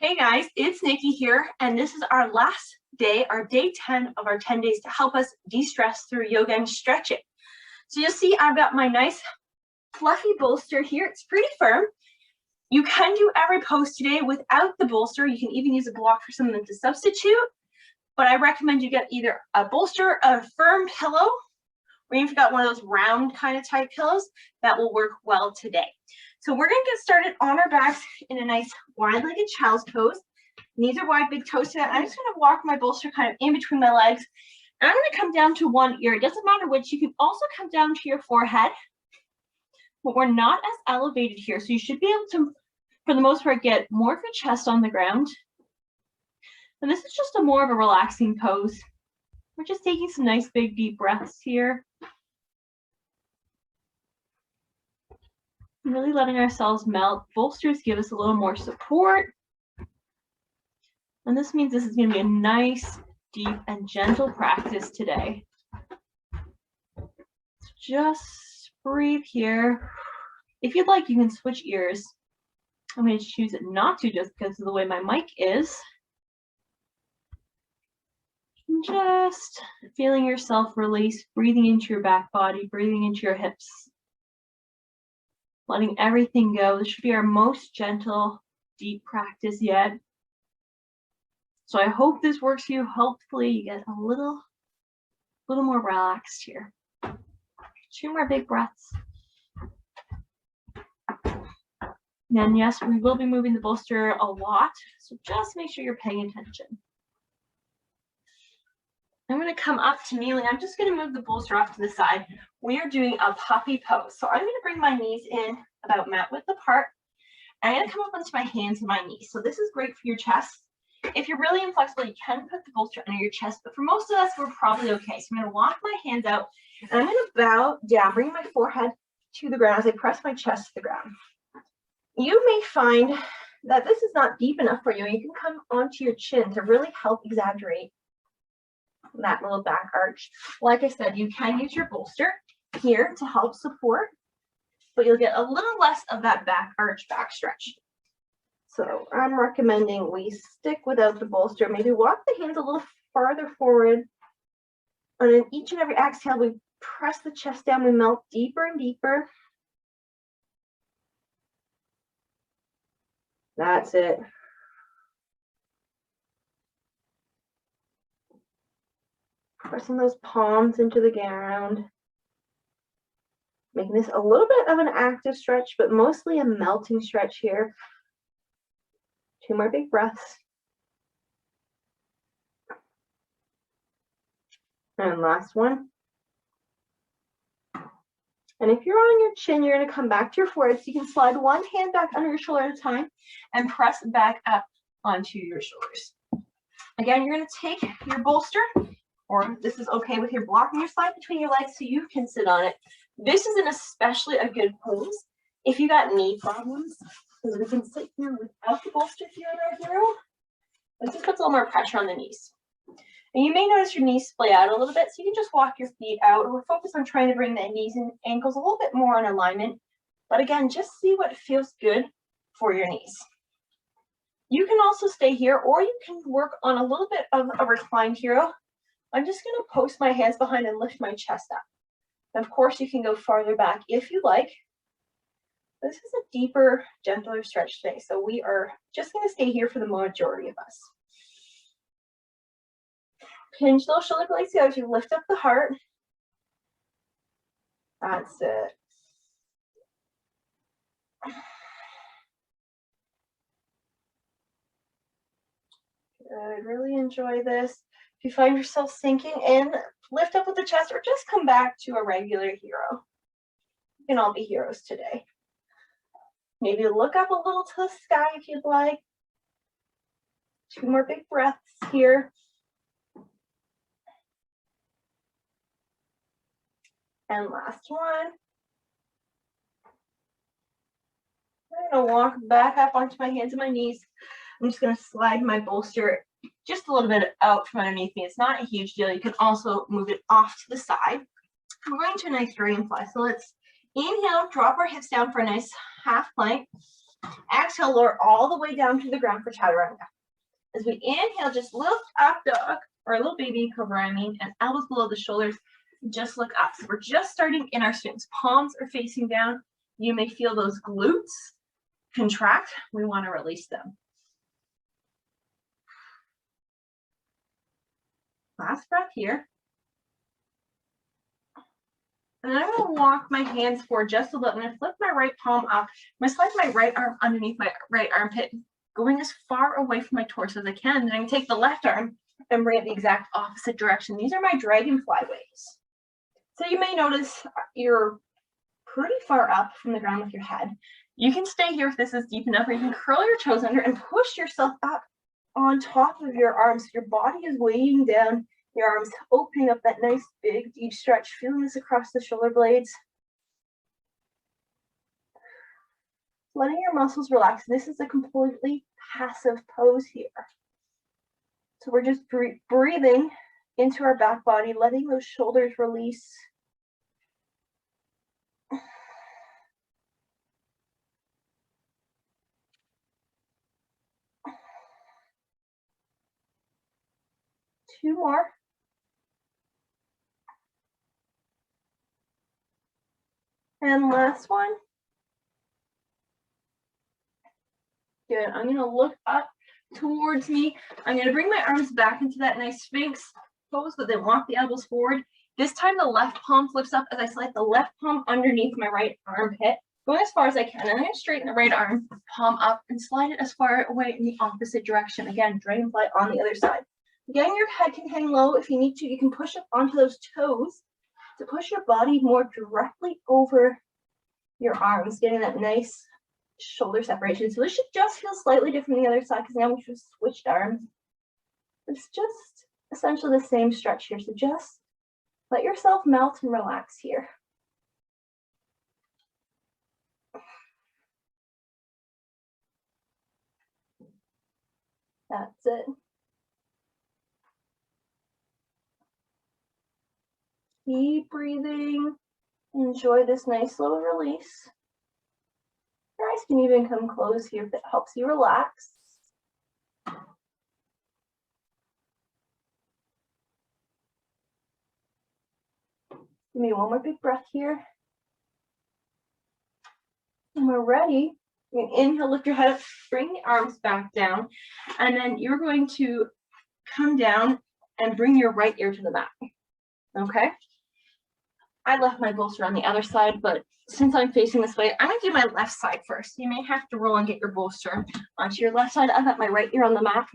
Hey guys, it's Nikki here, and this is our last day, our day 10 of our 10 days to help us de-stress through yoga and stretching. So you'll see I've got my nice fluffy bolster here. It's pretty firm. You can do every pose today without the bolster. You can even use a block for something to substitute, but I recommend you get either a bolster, a firm pillow, or you've got one of those round kind of type pillows. That will work well today. So we're going to get started on our backs in a nice wide-legged child's pose. Knees are wide, big toes to that. I'm just going to walk my bolster kind of in between my legs. And I'm going to come down to one ear. It doesn't matter which. You can also come down to your forehead. But we're not as elevated here. So you should be able to, for the most part, get more of your chest on the ground. And this is just a more of a relaxing pose. We're just taking some nice big deep breaths here. Really letting ourselves melt. Bolsters give us a little more support. And this means this is going to be a nice, deep, and gentle practice today. Just breathe here. If you'd like, you can switch ears. I'm going to choose it not to just because of the way my mic is. Just feeling yourself release, breathing into your back body, breathing into your hips. Letting everything go. This should be our most gentle, deep practice yet. So I hope this works for you. Hopefully you get a little more relaxed here. 2 more big breaths. And yes, we will be moving the bolster a lot, so just make sure you're paying attention. I'm going to come up to kneeling. I'm just going to move the bolster off to the side. We are doing a puppy pose. So I'm going to bring my knees in about mat width apart. I'm going to come up onto my hands and my knees. So this is great for your chest. If you're really inflexible, you can put the bolster under your chest, but for most of us, we're probably okay. So I'm going to walk my hands out and I'm going to bow down, bring my forehead to the ground as I press my chest to the ground. You may find that this is not deep enough for you. You can come onto your chin to really help exaggerate that little back arch. Like I said, you can use your bolster here to help support, but you'll get a little less of that back arch, back stretch. So I'm recommending we stick without the bolster. Maybe walk the hands a little farther forward. And in each and every exhale, we press the chest down. We melt deeper and deeper. That's it. Pressing those palms into the ground. Making this a little bit of an active stretch, but mostly a melting stretch here. 2 more big breaths. And last one. And if you're on your chin, you're going to come back to your forehead. So you can slide one hand back under your shoulder at a time and press back up onto your shoulders. Again, you're going to take your bolster, or this is okay with your block, and you slide between your legs so you can sit on it. This is an especially a good pose if you got knee problems, because we can sit here without the bolster here in our hero. This just puts a little more pressure on the knees. And you may notice your knees splay out a little bit, so you can just walk your feet out. We're focused on trying to bring the knees and ankles a little bit more in alignment. But again, just see what feels good for your knees. You can also stay here, or you can work on a little bit of a reclined hero. I'm just going to post my hands behind and lift my chest up. And of course, you can go farther back if you like. This is a deeper, gentler stretch today. So we are just going to stay here for the majority of us. Pinch those shoulder blades together as you lift up the heart. That's it. Good. Really enjoy this. If you find yourself sinking in, lift up with the chest or just come back to a regular hero. You can all be heroes today. Maybe look up a little to the sky if you'd like. 2 more big breaths here. And last one. I'm going to walk back up onto my hands and my knees. I'm just going to slide my bolster just a little bit out from underneath me. It's not a huge deal. You can also move it off to the side. We're going to a nice dragonfly. So let's inhale, drop our hips down for a nice half plank. Exhale, lower all the way down to the ground for chaturanga. As we inhale, just lift up dog, or little baby cobra, and elbows below the shoulders, just look up. So we're just starting in our swings. Palms are facing down. You may feel those glutes contract. We want to release them. Last breath here. And then I'm going to walk my hands forward just a little. I'm going to flip my right palm up. I'm going to slide my right arm underneath my right armpit, going as far away from my torso as I can. And I'm going to take the left arm and bring it the exact opposite direction. These are my dragonfly waves. So you may notice you're pretty far up from the ground with your head. You can stay here if this is deep enough, or you can curl your toes under and push yourself up on top of your arms. Your body is weighing down your arms, opening up that nice big deep stretch, feeling this across the shoulder blades. Letting your muscles relax. This is a completely passive pose here. So we're just breathing into our back body, letting those shoulders release. Two more. And last one. Good. I'm going to look up towards me. I'm going to bring my arms back into that nice Sphinx pose, but then walk the elbows forward. This time the left palm flips up as I slide the left palm underneath my right armpit, going as far as I can. And I'm going to straighten the right arm, palm up, and slide it as far away in the opposite direction. Again, dragonfly on the other side. Again, your head can hang low if you need to. You can push up onto those toes to push your body more directly over your arms, getting that nice shoulder separation. So this should just feel slightly different on the other side because now we just switched arms. It's just essentially the same stretch here. So just let yourself melt and relax here. That's it. Keep breathing. Enjoy this nice little release. Your eyes can even come closed here if it helps you relax. Give me one more big breath here. When we're ready, you can inhale, lift your head up, bring the arms back down, and then you're going to come down and bring your right ear to the mat. Okay? I left my bolster on the other side, but since I'm facing this way, I'm going to do my left side first. You may have to roll and get your bolster onto your left side. I've got my right ear on the mat.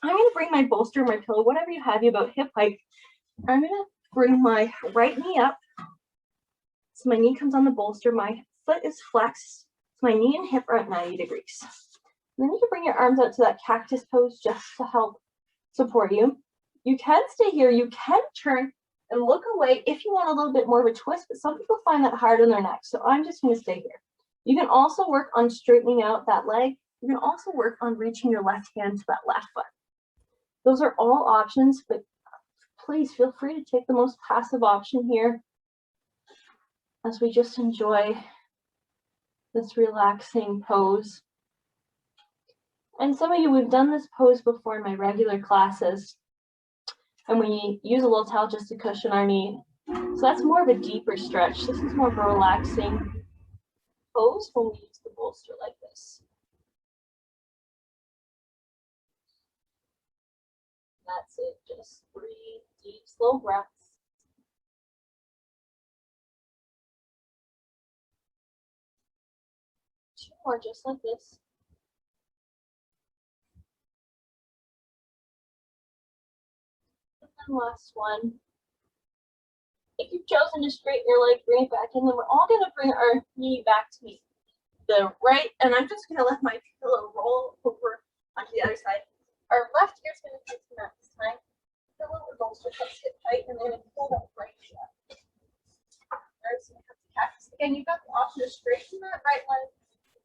I'm going to bring my bolster, my pillow, whatever you have, about hip height. I'm going to bring my right knee up. So my knee comes on the bolster. My foot is flexed. So my knee and hip are at 90 degrees. And then you can bring your arms out to that cactus pose just to help support you. You can stay here. You can turn and look away if you want a little bit more of a twist, but some people find that hard on their neck. So I'm just going to stay here. You can also work on straightening out that leg. You can also work on reaching your left hand to that left foot. Those are all options, but please feel free to take the most passive option here as we just enjoy this relaxing pose. And some of you, we've done this pose before in my regular classes, and we use a little towel just to cushion our knee. So that's more of a deeper stretch. This is more of a relaxing pose when we use the bolster like this. That's it. Just breathe deep, slow breaths. Two more just like this. And last one. If you've chosen to straighten your leg, bring it back in, then we're all going to bring our knee back to the right, and I'm just going to let my pillow roll over onto the other side. Our left ear is going to touch the mat this time. Pillow or bolster cups hip height, and then going to pull that right shut. There's going to have the cactus. Again, you've got the option to straighten that right leg,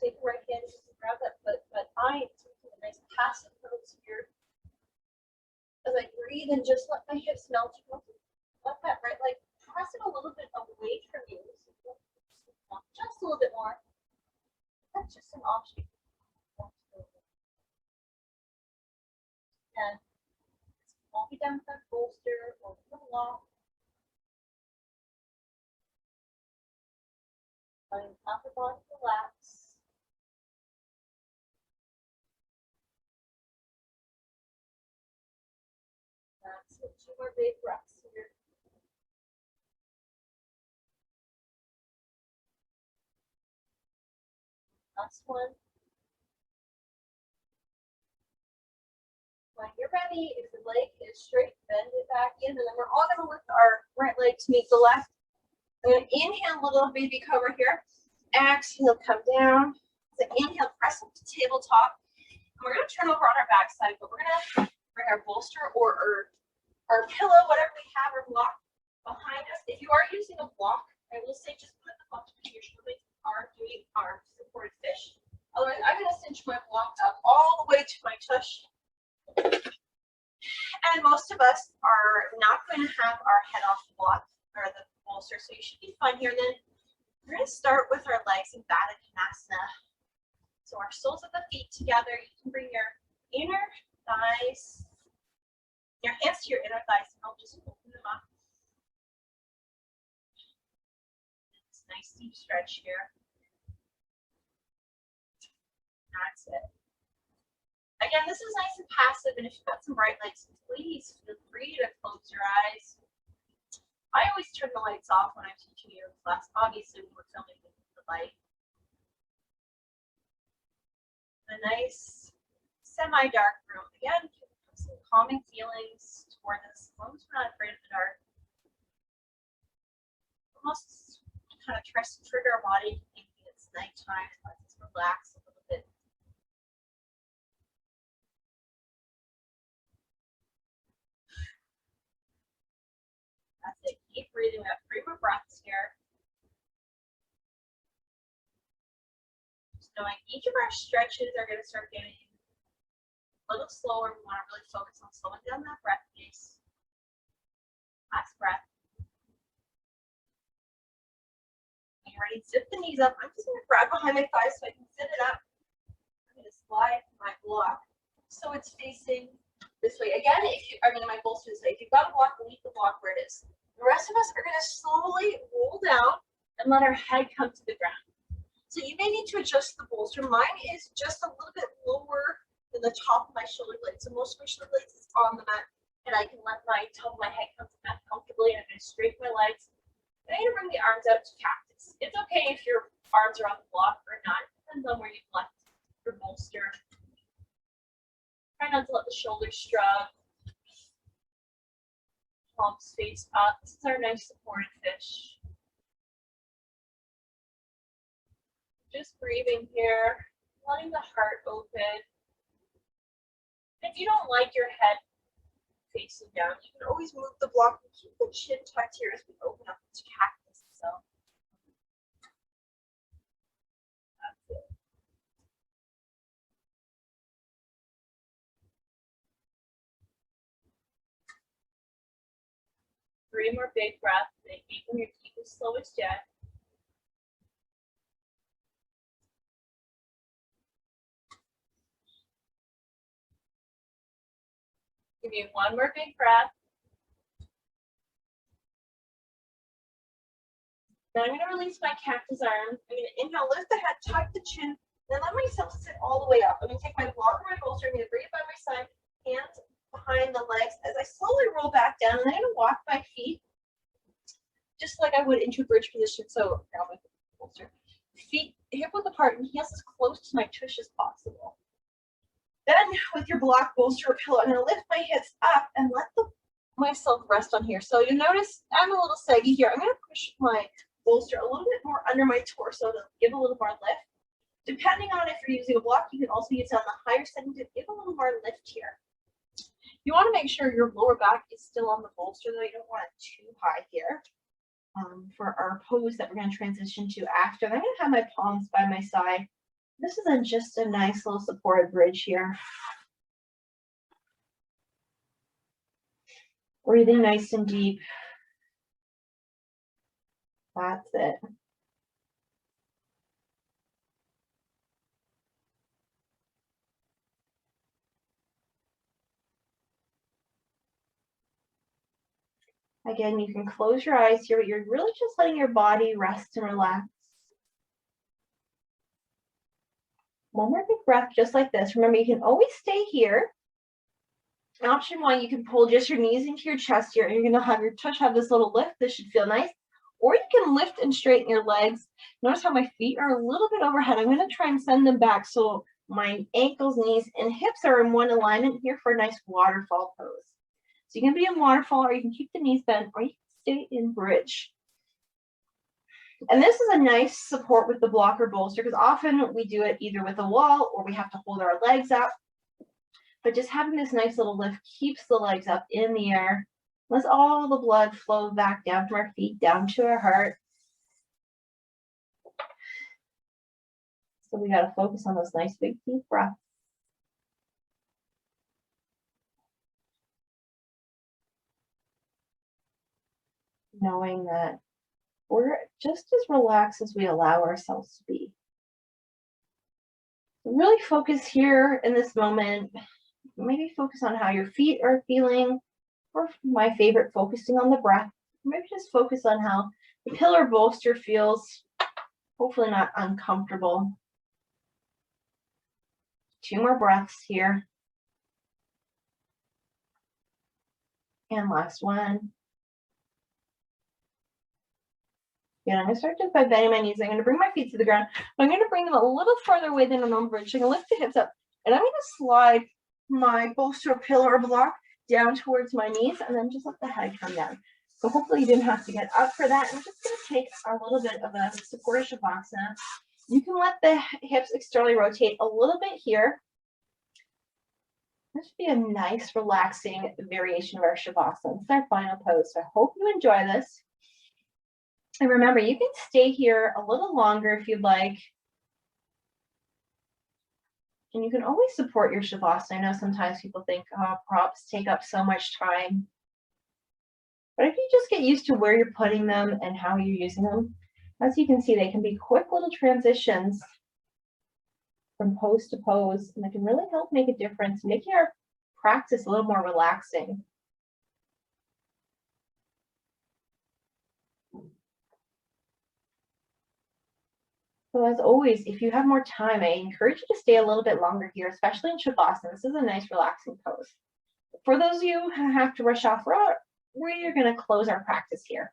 take the right hand, just grab that foot, but I am taking a nice passive pose here. As I breathe and just let my hips melt, let that right leg press it a little bit away from you. Just a little bit more. That's just an option. And it won't be done with that bolster or the block. Letting upper body relax. That's it. 2 more big breaths here. Last one. When you're ready, if the leg is straight, bend it back in, and then we're all going to lift our right leg to meet the left. I'm going to inhale, little baby cobra here. Exhale, come down. So inhale, press up to tabletop. And we're going to turn over on our backside, but we're going to bring our bolster or our pillow, whatever we have, or block behind us. If you are using a block, I will say just put the block between your shoulders. Arm doing arm supported fish. Otherwise, I'm going to cinch my block up all the way to my tush. And most of us are not going to have our head off the block or the bolster, so you should be fine here. Then we're going to start with our legs in Baddha Konasana. So our soles of the feet together. You can bring your inner thighs, your hands to your inner thighs, and I'll just open them up. It's a nice deep stretch here. That's it. Again, this is nice and passive, and if you've got some bright lights, please feel free to close your eyes. I always turn the lights off when I'm teaching yoga class. Obviously, when we're filming with the light. A nice semi-dark room. Again, some calming feelings toward this, as long as we're not afraid of the dark. Almost kind of tries to trigger our body thinking it's nighttime, and lets us relax a little bit. That's it. Keep breathing. We have 3 more breaths here. Just knowing each of our stretches are going to start getting a little slower. We want to really focus on slowing down that breath pace. Last breath. When you're ready, zip the knees up. I'm just going to grab behind my thighs so I can sit it up. I'm going to slide my block so it's facing this way. Again, my bolster is, if you've got a block, leave the block where it is. The rest of us are going to slowly roll down and let our head come to the ground. So you may need to adjust the bolster. Mine is just a little bit lower than the top of my shoulder blade. So most of my shoulder blades is on the mat, and I can let my top of my head come to the mat comfortably, and I'm going to straighten my legs. And I'm going to bring the arms out to cactus. It's okay if your arms are on the block or not. It depends on where you've left your bolster. Try not to let the shoulders shrug. Palms face up. This is our nice supported fish. Just breathing here, letting the heart open. If you don't like your head facing down, you can always move the block and keep the chin tucked here as we open up into cactus. So that's it. Three more big breaths. Maybe when your keep as slow as jet. Give me one more big breath. Then I'm going to release my cactus arm. I'm going to inhale, lift the head, tuck the chin, then let myself sit all the way up. I'm going to take my block or my bolster. I'm going to bring it by my side, hands behind the legs as I slowly roll back down. And I'm going to walk my feet just like I would into a bridge position. So now my bolster. Feet hip width apart and heels as close to my tush as possible. Then with your block, bolster, or pillow, I'm going to lift my hips up and let myself rest on here. So you notice I'm a little saggy here. I'm going to push my bolster a little bit more under my torso to give a little more lift. Depending on if you're using a block, you can also use it on the higher setting to give a little more lift here. You want to make sure your lower back is still on the bolster, though. You don't want it too high here. For our pose that we're going to transition to after, I'm going to have my palms by my side. This is just a nice little supported bridge here. Breathing nice and deep. That's it. 3 more big breaths. Again, you can close your eyes here, but you're really just letting your body rest and relax. One more big breath, just like this. Remember, you can always stay here. Option one, you can pull just your knees into your chest here, and you're going to have your tush have this little lift. This should feel nice. Or you can lift and straighten your legs. Notice how my feet are a little bit overhead. I'm going to try and send them back so my ankles, knees, and hips are in one alignment here for a nice waterfall pose. So you can be in waterfall, or you can keep the knees bent, or you can stay in bridge. And this is a nice support with the blocker bolster, because often we do it either with a wall or we have to hold our legs up. But just having this nice little lift keeps the legs up in the air. Lets all the blood flow back down to our feet, down to our heart. So we got to focus on those nice big deep breaths. Knowing that we're just as relaxed as we allow ourselves to be. Really focus here in this moment. Maybe focus on how your feet are feeling, or my favorite, focusing on the breath. Maybe just focus on how the pillar bolster feels, hopefully not uncomfortable. 2 more breaths here. And last one. Again, I'm going to start just by bending my knees. I'm going to bring my feet to the ground. I'm going to bring them a little farther away than a normal bridge. I'm going to lift the hips up, and I'm going to slide my bolster, pillar, or block down towards my knees, and then just let the head come down. So hopefully you didn't have to get up for that. I'm just going to take a little bit of a supported Shavasana. You can let the hips externally rotate a little bit here. This should be a nice, relaxing variation of our Shavasana. It's our final pose. So I hope you enjoy this. And remember, you can stay here a little longer if you'd like. And you can always support your Shavasana. I know sometimes people think, oh, props take up so much time. But if you just get used to where you're putting them and how you're using them, as you can see, they can be quick little transitions from pose to pose, and they can really help make a difference, making our practice a little more relaxing. So as always, if you have more time, I encourage you to stay a little bit longer here, especially in Shavasana. This is a nice relaxing pose. For those of you who have to rush off, we're going to close our practice here.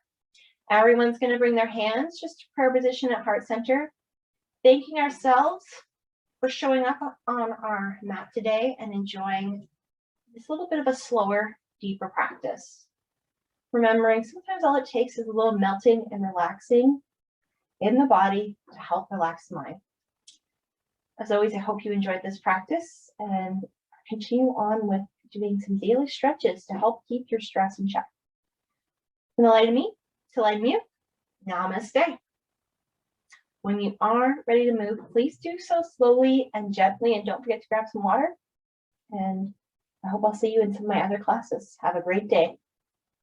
Everyone's going to bring their hands just to prayer position at heart center, thanking ourselves for showing up on our mat today and enjoying this little bit of a slower, deeper practice. Remembering sometimes all it takes is a little melting and relaxing in the body to help relax the mind. As always, I hope you enjoyed this practice and continue on with doing some daily stretches to help keep your stress in check. From the light of me to light of you, namaste. When you are ready to move, please do so slowly and gently, and don't forget to grab some water. And I hope I'll see you in some of my other classes. Have a great day.